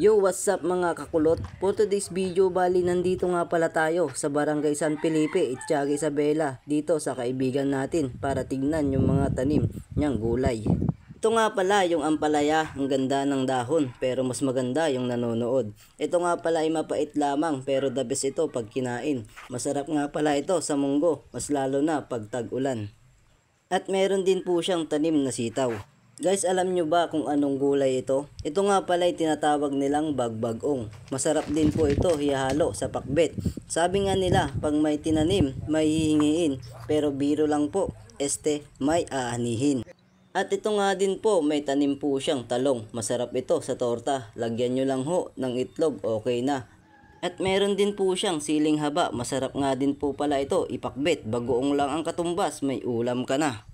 Yo, what's up mga kakulot? For today's video, bali nandito nga pala tayo sa Barangay San Felipe, Itziaga, Isabela, dito sa kaibigan natin para tignan yung mga tanim niyang gulay. Ito nga pala yung ampalaya, ang ganda ng dahon pero mas maganda yung nanonood. Ito nga pala ay mapait lamang pero the best ito pag kinain. Masarap nga pala ito sa munggo, mas lalo na pag tag-ulan. At meron din po siyang tanim na sitaw. Guys, alam nyo ba kung anong gulay ito? Ito nga pala ay tinatawag nilang bagbagong. Masarap din po ito ihalo sa pakbet. Sabi nga nila, pag may tinanim, may hihingiin. Pero biro lang po, may aanihin. At ito nga din po, may tanim po siyang talong. Masarap ito sa torta. Lagyan nyo lang ho ng itlog, okay na. At meron din po siyang siling haba. Masarap nga din po pala ito ipakbet. Bagoong lang ang katumbas, may ulam ka na.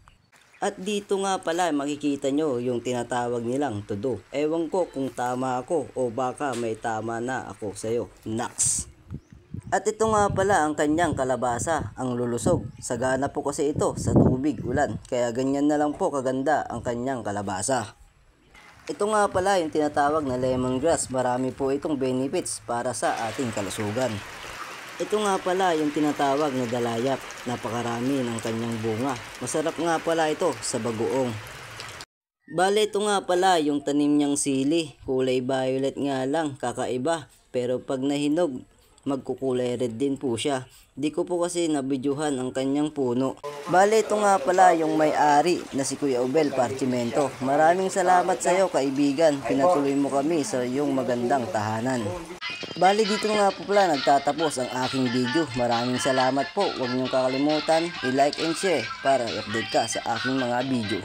At dito nga pala makikita nyo yung tinatawag nilang tudo. Ewan ko kung tama ako o baka may tama na ako sa'yo. Naks! At ito nga pala ang kanyang kalabasa, ang lulusog. Sagana po kasi ito sa tubig, ulan. Kaya ganyan na lang po kaganda ang kanyang kalabasa. Ito nga pala yung tinatawag na lemongrass. Marami po itong benefits para sa ating kalusugan. Ito nga pala yung tinatawag na dalayap. Napakarami ng kanyang bunga. Masarap nga pala ito sa bagoong. Bale, ito nga pala yung tanim niyang sili. Kulay violet nga lang, kakaiba. Pero pag nahinog, magkukulay red din po siya. Di ko po kasi nabidyuhan ang kanyang puno. Bale, ito nga pala yung may-ari na si Kuya Ubel Parchimento. Maraming salamat sa iyo kaibigan. Pinatuloy mo kami sa iyong magandang tahanan. Bali, dito nga po pala nagtatapos ang aking video. Maraming salamat po. Huwag niyong kakalimutan i-like and share para i-update ka sa aking mga video.